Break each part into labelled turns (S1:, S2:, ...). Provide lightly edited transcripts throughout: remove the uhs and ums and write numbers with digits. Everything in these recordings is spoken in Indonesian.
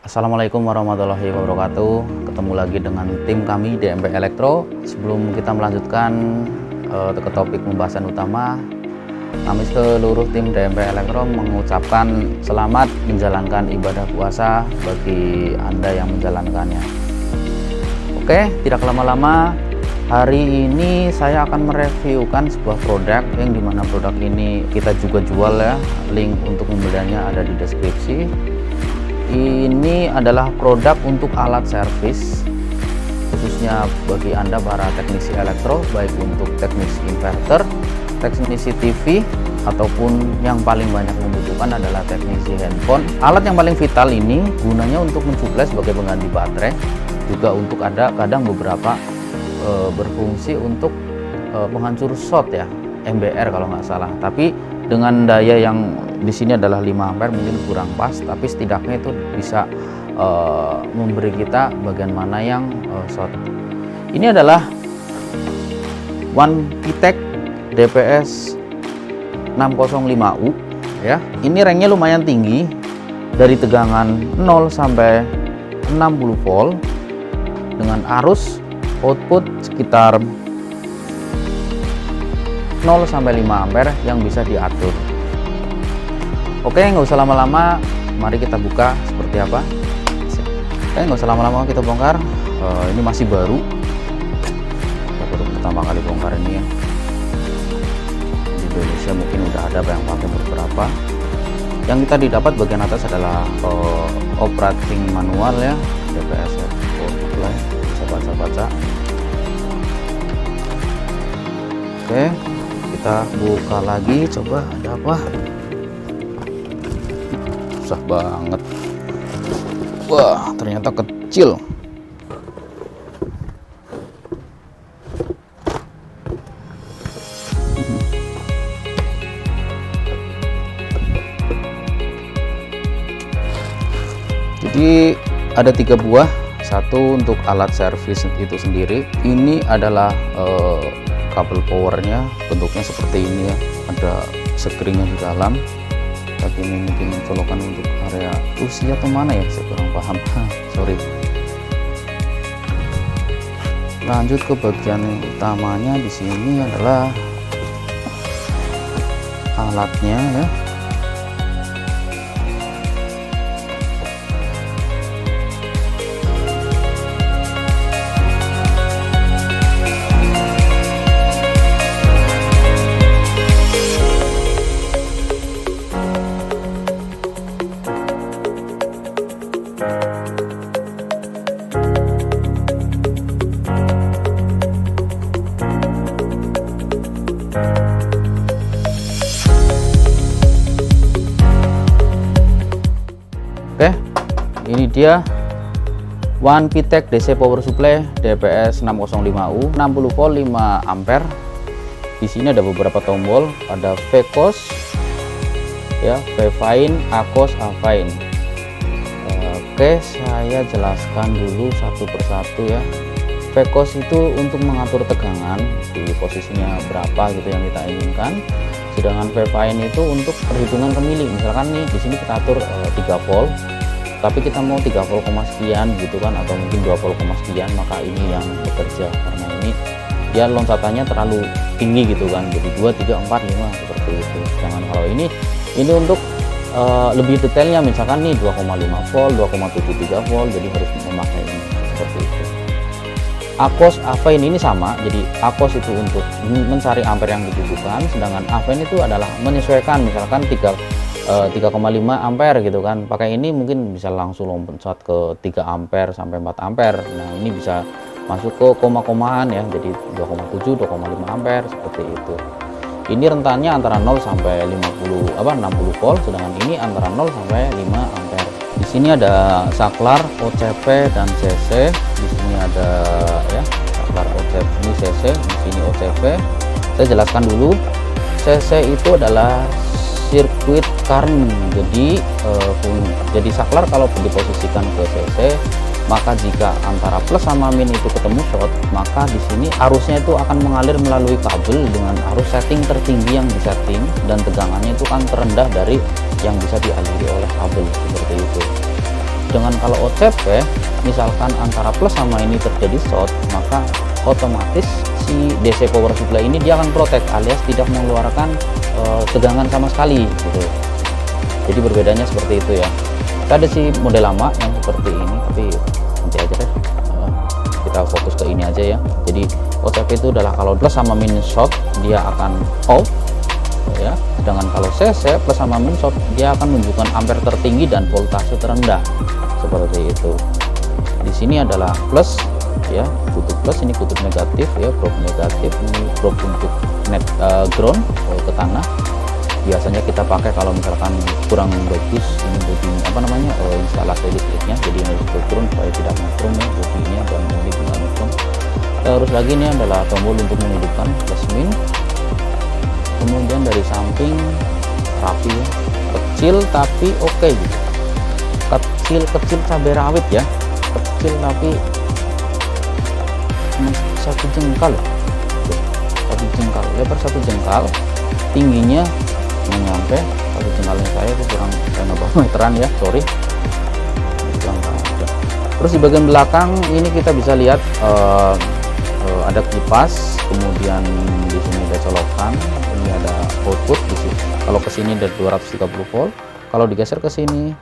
S1: Assalamualaikum warahmatullahi wabarakatuh. Ketemu lagi dengan tim kami DMP Elektro. Sebelum kita melanjutkan ke topik pembahasan utama, kami seluruh tim DMP Elektro mengucapkan selamat menjalankan ibadah puasa bagi Anda yang menjalankannya. Oke, tidak lama-lama, hari ini saya akan mereviewkan sebuah produk yang dimana produk ini kita juga jual ya. Link untuk pembeliannya ada di deskripsi. Ini adalah produk untuk alat servis, khususnya bagi Anda para teknisi elektro, baik untuk teknisi inverter, teknisi TV, ataupun yang paling banyak membutuhkan adalah teknisi handphone. Alat yang paling vital ini gunanya untuk mensuplai sebagai pengganti baterai, juga untuk ada kadang beberapa berfungsi untuk penghancur short ya, MBR kalau nggak salah. Tapi dengan daya yang di sini adalah 5 ampere mungkin kurang pas, tapi setidaknya itu bisa memberi kita bagian mana yang short. Ini adalah One Pitek DPS 605U ya. Ini ranknya lumayan tinggi, dari tegangan 0 sampai 60 volt dengan arus output sekitar 0 sampai 5 ampere yang bisa diatur. Oke, nggak usah lama-lama, mari kita buka seperti apa. Oke, nggak usah lama-lama, kita bongkar. Ini masih baru, kita baru pertama kali bongkar ini ya. Di Indonesia mungkin udah ada yang pakai beberapa. Yang kita didapat bagian atas adalah operating manual ya, DPS ya. Bisa baca-baca. Oke, kita buka lagi, coba ada apa. Susah banget. Wah, ternyata kecil. Jadi ada 3 buah, satu untuk alat servis itu sendiri. Ini adalah kabel powernya, bentuknya seperti ini ya, ada sekringnya di dalam. Tapi ini mungkin colokan untuk area usia atau mana ya, saya kurang paham. Sorry. Lanjut ke bagian utamanya, di sini adalah alatnya ya. Oke, ini dia One Pitek DC Power Supply DPS 605U, 60 volt 5 ampere. Di sini ada beberapa tombol, ada VCOS ya, VFine, ACOS, AFine. Oke, saya jelaskan dulu satu persatu ya. VCOS itu untuk mengatur tegangan di posisinya berapa gitu yang kita inginkan. Sedangkan VFine itu untuk perhitungan kemili. Misalkan nih di sini kita atur 3 volt, tapi kita mau 3 volt sekian gitu kan, atau mungkin 2 volt sekian, maka ini yang bekerja karena ini dia loncatannya terlalu tinggi gitu kan. Jadi 2, 3, 4, 5 seperti itu. Sedangkan kalau ini untuk lebih detailnya, misalkan nih 2,5 volt, 2,73 volt, jadi harus memakai ini seperti itu. ACOS, AFine ini sama, jadi ACOS itu untuk mencari ampere yang dibutuhkan, sedangkan AFine itu adalah menyesuaikan, misalkan 3,5 ampere gitu kan, pakai ini mungkin bisa langsung loncat ke 3 ampere sampai 4 ampere. Nah, ini bisa masuk ke koma-komaan ya, jadi 2,7, 2,5 ampere seperti itu. Ini rentannya antara 0 sampai 60 volt, sedangkan ini antara 0 sampai 5 ampere. Di sini ada saklar OCP dan CC. Di sini ada ya saklar OCP, ini CC, di sini OCP. Saya jelaskan dulu. CC itu adalah sirkuit current. Jadi saklar kalau diposisikan ke CC, maka jika antara plus sama min itu ketemu short, maka di sini arusnya itu akan mengalir melalui kabel dengan arus setting tertinggi yang disetting, dan tegangannya itu kan terendah dari yang bisa dialiri oleh kabel seperti itu. Sedangkan kalau OCP misalkan antara plus sama ini terjadi short, maka otomatis si DC power supply ini dia akan protect alias tidak mengeluarkan tegangan sama sekali gitu. Jadi berbedanya seperti itu ya. Kita ada si model lama yang seperti ini, tapi nanti aja deh, kita fokus ke ini aja ya. Jadi OCP itu adalah kalau plus sama minus short dia akan off ya, sedangkan kalau CC plus sama min short dia akan menunjukkan ampere tertinggi dan voltase terendah seperti itu. Di sini adalah plus ya, kutub plus, ini kutub negatif ya, probe negatif, ini probe untuk net ground ke tanah. Biasanya kita pakai kalau misalkan kurang bagus ini bodi instalasi listriknya, jadi harus turun supaya tidak ngeprum ya bodinya dan ini tidak ngeprum. Terus lagi ini adalah tombol untuk menghidupkan plus min. Kemudian dari samping rapi ya, kecil tapi oke gitu. Kecil cabai rawit ya, kecil tapi satu jengkal, lebar satu jengkal, tingginya nyampe satu jengkalnya saya itu kurang, saya nggak bawa meteran ya, sorry. Terus di bagian belakang ini kita bisa lihat ada kipas, kemudian di sini ada colokan, ini ada output di sini. Kalau ke sini ada 230 volt, kalau digeser ke sini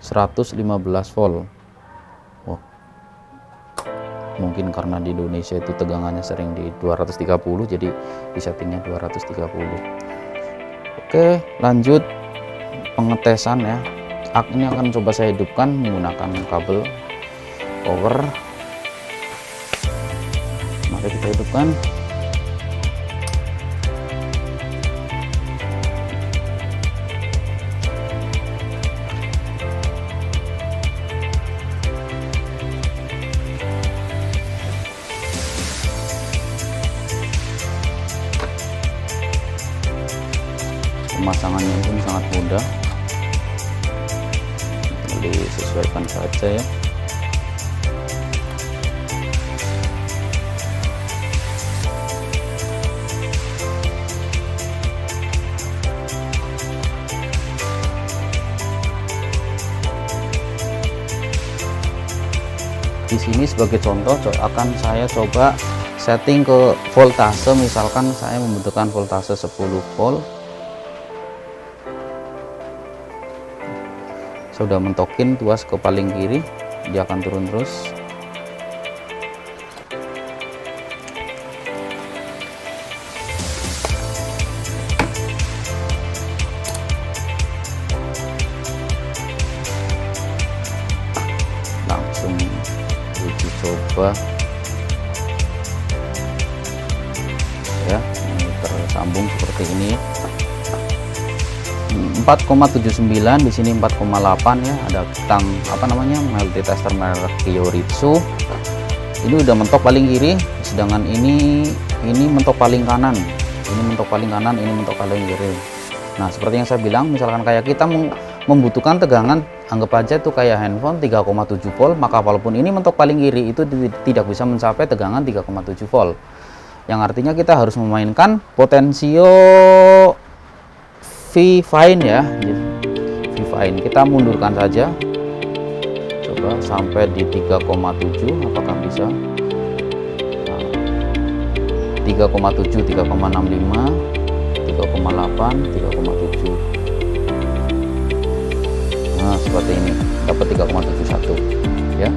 S1: 115 volt. Oh, mungkin karena di Indonesia itu tegangannya sering di 230, jadi di settingnya 230. Oke, lanjut pengetesan ya. Ini akan coba saya hidupkan menggunakan kabel power. Mari kita hidupkan. Pemasangannya pun sangat mudah, disesuaikan saja ya. Di sini sebagai contoh akan saya coba setting ke voltase, misalkan saya membutuhkan voltase 10 volt. Saya sudah mentokin tuas ke paling kiri, dia akan turun terus. Langsung uji coba ya, ini tersambung seperti ini. 4,79, di sini 4,8 ya, ada tang multitester merek Kyoritsu. Ini udah mentok paling kiri, sedangkan ini mentok paling kanan. Ini mentok paling kanan, ini mentok paling kiri. Nah, seperti yang saya bilang, misalkan kayak kita membutuhkan tegangan, anggap aja tuh kayak handphone 3,7 volt, maka walaupun ini mentok paling kiri itu tidak bisa mencapai tegangan 3,7 volt. Yang artinya kita harus memainkan potensio V-Fine ya, V-Fine. Kita mundurkan saja, coba sampai di 3,7, apakah bisa? 3,7, 3,65, 3,8, 3,7. Nah, seperti ini, dapat 3,71 ya.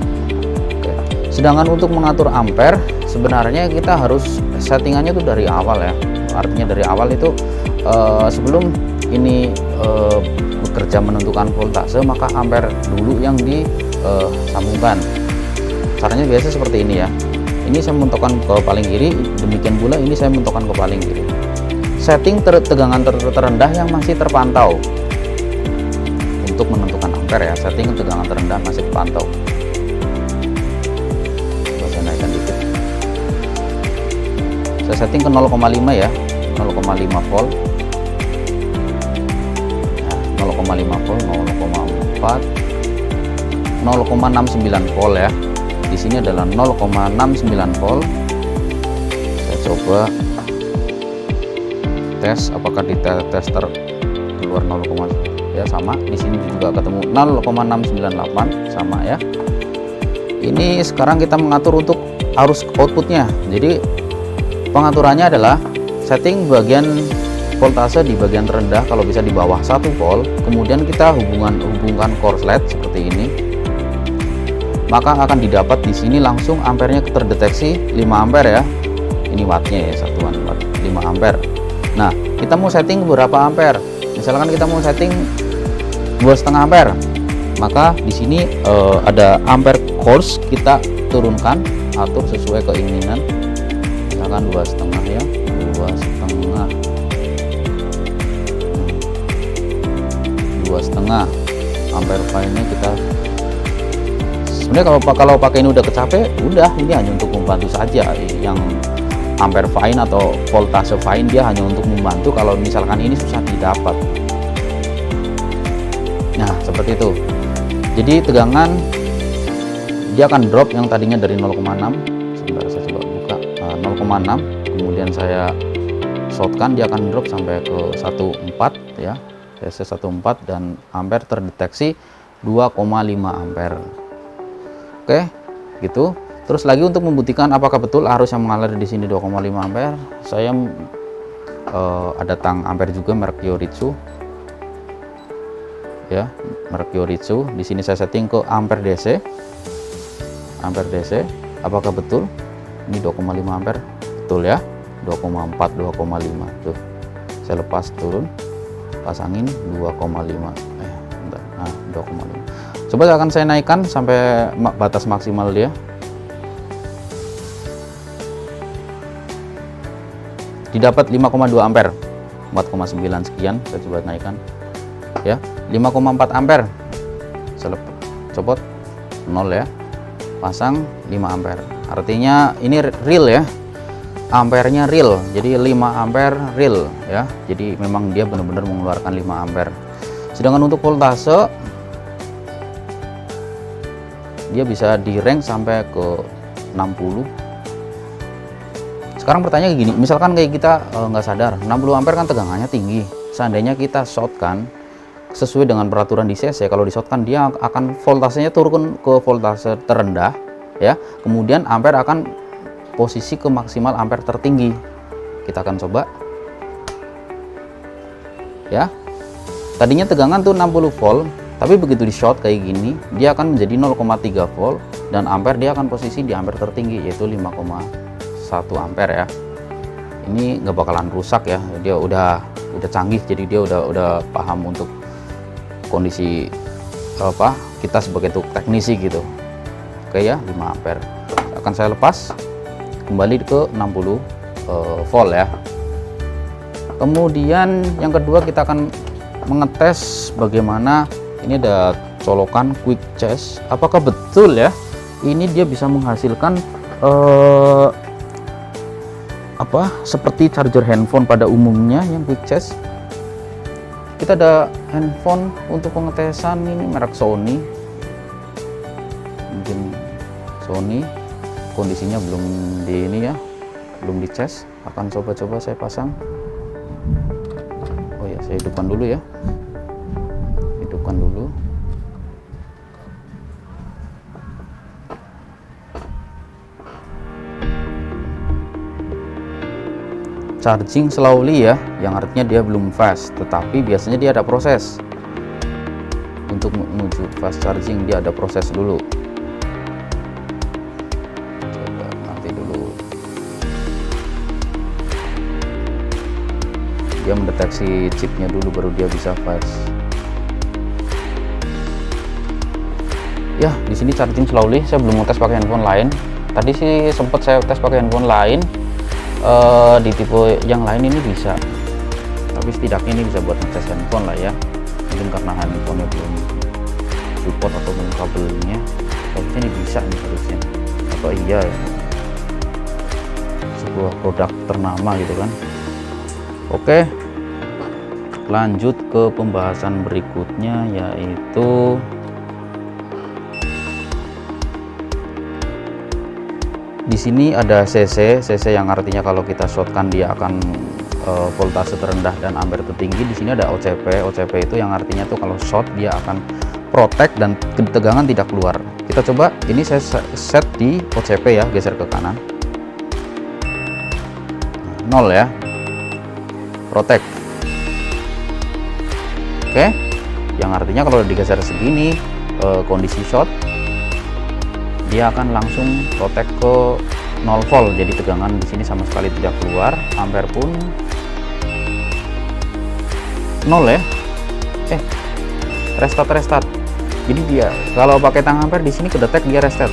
S1: Oke. Sedangkan untuk mengatur ampere, sebenarnya kita harus settingannya itu dari awal ya. Artinya dari awal itu sebelum ini bekerja menentukan voltase, maka ampere dulu yang disambungkan. Caranya biasa seperti ini ya. Ini saya mentokkan ke paling kiri, demikian pula ini saya mentokkan ke paling kiri. Setting tegangan terendah yang masih terpantau untuk menentukan ampere ya. Setting tegangan terendah masih terpantau. Saya naikkan dikit. Saya setting ke 0,5 ya, 0,5 volt. 0,5 volt, 0,4, 0,69 volt ya. Di sini adalah 0,69 volt. Saya coba tes apakah di tester keluar 0, ya, sama. Di sini juga ketemu 0,698 sama ya. Ini sekarang kita mengatur untuk arus outputnya. Jadi pengaturannya adalah setting bagian voltase di bagian terendah, kalau bisa di bawah 1 volt. Kemudian kita hubungkan korslet seperti ini, maka akan didapat di sini langsung ampernya terdeteksi 5 ampere ya. Ini wattnya ya, satuan watt 5 ampere. Nah, kita mau setting berapa ampere? Misalkan kita mau setting 2,5 ampere, maka di sini ada ampere course, kita turunkan, atur sesuai keinginan. Misalkan 2,5 ya, 2,5, 2,5 ampere fine-nya kita. Sebenarnya kalau pakai ini udah kecape, udah ini hanya untuk membantu saja. Yang ampere fine atau voltase fine dia hanya untuk membantu kalau misalkan ini susah didapat. Nah, seperti itu. Jadi tegangan dia akan drop yang tadinya dari 0,6. Sebentar saya coba buka. 0,6, kemudian saya shortkan, dia akan drop sampai ke 1,4 ya. DC 1,4 dan ampere terdeteksi 2,5 ampere. Oke, gitu. Terus lagi untuk membuktikan apakah betul arus yang mengalir di sini 2,5 ampere, saya ada tang ampere juga merek Yoritsu. Ya, merek Yoritsu. Di sini saya setting ke ampere DC. Ampere DC, apakah betul? Ini 2,5 ampere. Betul ya. 2,4, 2,5 tuh. Saya lepas turun, pasangin 2,5. Bentar. Nah, 2,5. Coba akan saya naikkan sampai batas maksimal dia. Didapat 5,2 ampere. 4,9 sekian, saya coba naikkan. Ya, 5,4 ampere. Saya copot 0 ya. Pasang 5 ampere. Artinya ini real ya. Ampernya real. Jadi 5 ampere real ya. Jadi memang dia benar-benar mengeluarkan 5 ampere. Sedangkan untuk voltase dia bisa di rank sampai ke 60. Sekarang pertanyaan gini, misalkan kayak kita nggak sadar 60 ampere kan tegangannya tinggi. Seandainya kita shortkan sesuai dengan peraturan di CC, kalau di shortkan dia akan voltasenya turun ke voltase terendah ya. Kemudian ampere akan posisi ke maksimal ampere tertinggi. Kita akan coba ya. Tadinya tegangan tuh 60 volt, tapi begitu di short kayak gini dia akan menjadi 0,3 volt dan ampere dia akan posisi di ampere tertinggi yaitu 5,1 ampere ya. Ini nggak bakalan rusak ya, dia udah canggih, jadi dia udah paham untuk kondisi apa kita sebagai teknisi gitu. Oke ya, 5 ampere akan saya lepas kembali ke 60 volt ya. Kemudian yang kedua kita akan mengetes bagaimana ini ada colokan quick charge, apakah betul ya ini dia bisa menghasilkan seperti charger handphone pada umumnya yang quick charge. Kita ada handphone untuk pengetesan, ini merek Sony, mungkin Sony, kondisinya belum di ini ya, belum dicas. Akan coba-coba saya pasang. Oh ya, saya hidupkan dulu ya, hidupkan dulu. Charging slowly ya, yang artinya dia belum fast, tetapi biasanya dia ada proses untuk menuju fast charging, dia ada proses dulu. Coba nanti dulu dia mendeteksi chipnya dulu, baru dia bisa fast. Ya, di sini charging slowly. Saya belum mau tes pakai handphone lain. Tadi sih sempat saya tes pakai handphone lain. Di tipe yang lain ini bisa, tapi setidaknya ini bisa buat ngetes handphone lah ya. Mungkin karena handphonenya belum support atau belum kabelnya, tapi ini bisa nih harusnya. Atau iya ya, sebuah produk ternama gitu kan. Oke, lanjut ke pembahasan berikutnya, yaitu di sini ada CC yang artinya kalau kita shortkan dia akan voltase terendah dan ampere tertinggi. Di sini ada OCP. OCP itu yang artinya tuh kalau short dia akan protect dan tegangan tidak keluar. Kita coba, ini saya set di OCP ya, geser ke kanan. 0 ya, protect. Oke, yang artinya kalau digeser segini kondisi short, dia akan langsung protect ke 0 volt. Jadi tegangan di sini sama sekali tidak keluar, ampere pun 0 ya. Restart. Jadi dia kalau pakai tang ampere di sini kedetek dia restart.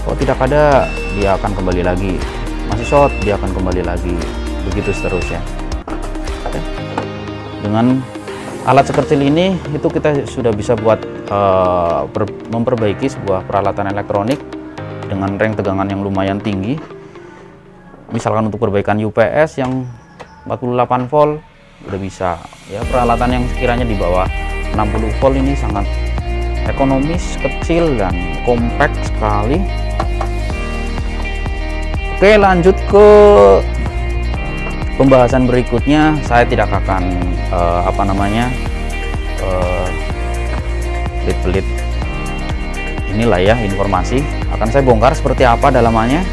S1: Kalau tidak ada, dia akan kembali lagi. Masih short, dia akan kembali lagi. Begitu seterusnya. Oke. Dengan alat sekecil ini itu kita sudah bisa buat memperbaiki sebuah peralatan elektronik dengan range tegangan yang lumayan tinggi. Misalkan untuk perbaikan UPS yang 48 volt udah bisa ya. Peralatan yang sekiranya di bawah 60 volt ini sangat ekonomis, kecil dan compact sekali. Oke, lanjut ke pembahasan berikutnya. Saya tidak akan pelit-pelit inilah ya informasi, akan saya bongkar seperti apa dalamannya.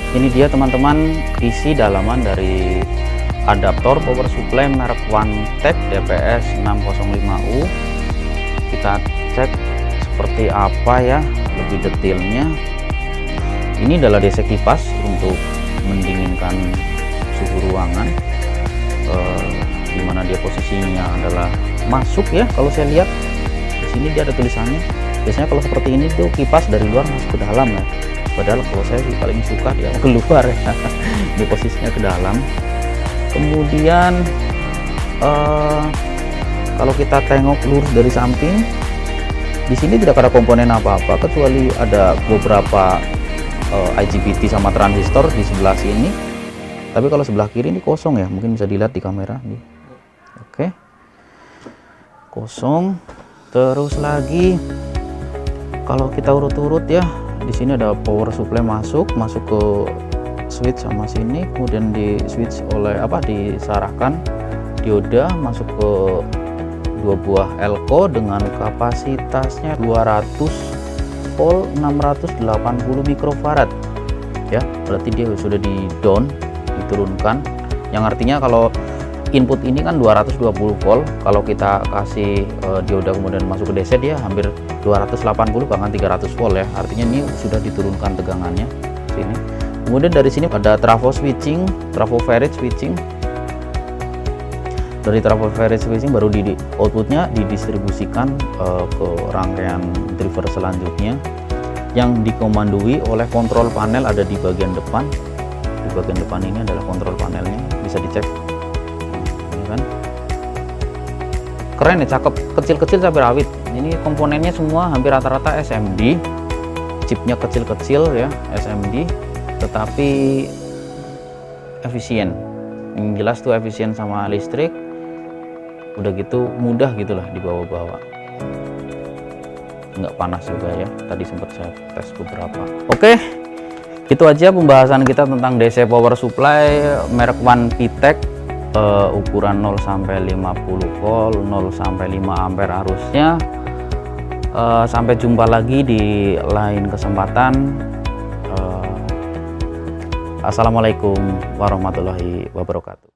S1: Ini dia teman-teman isi dalaman dari adaptor power supply merek OneTech DPS 605U. Kita cek seperti apa ya lebih detailnya. Ini adalah DC kipas untuk mendinginkan suhu ruangan, dimana dia posisinya adalah masuk ya. Kalau saya lihat di sini dia ada tulisannya. Biasanya kalau seperti ini tuh kipas dari luar masuk ke dalam ya. Padahal kalau saya sih paling suka dia keluar ya. Ini posisinya ke dalam. Kemudian kalau kita tengok lurus dari samping, di sini tidak ada komponen apa-apa kecuali ada beberapa IGBT sama transistor di sebelah sini. Tapi kalau sebelah kiri ini kosong ya, mungkin bisa dilihat di kamera nih. Oke, kosong. Terus lagi kalau kita urut-urut ya, di sini ada power supply masuk ke switch sama sini, kemudian di switch disarahkan dioda masuk ke dua buah elko dengan kapasitasnya 200 volt 680 mikrofarad ya. Berarti dia sudah di down, diturunkan, yang artinya kalau input ini kan 220 volt, kalau kita kasih dioda kemudian masuk ke DC dia hampir 280 bahkan 300 volt ya. Artinya ini sudah diturunkan tegangannya sini. Kemudian dari sini ada trafo switching, trafo farad switching. Dari trafo farad switching baru di outputnya didistribusikan ke rangkaian driver selanjutnya yang dikomandoi oleh kontrol panel ada di bagian depan. Di bagian depan ini adalah kontrol panelnya, bisa dicek. Ini kan keren ya, cakep, kecil-kecil cabai rawit. Ini komponennya semua hampir rata-rata SMD, chipnya kecil-kecil ya, SMD, tetapi efisien. Yang jelas tuh efisien sama listrik, udah gitu mudah gitulah dibawa-bawa, nggak panas juga ya. Tadi sempat saya tes beberapa. Oke, itu aja pembahasan kita tentang DC power supply merek OnePTech. Ukuran 0 sampai 50 volt, 0 sampai 5 ampere arusnya. Sampai jumpa lagi di lain kesempatan. Assalamualaikum warahmatullahi wabarakatuh.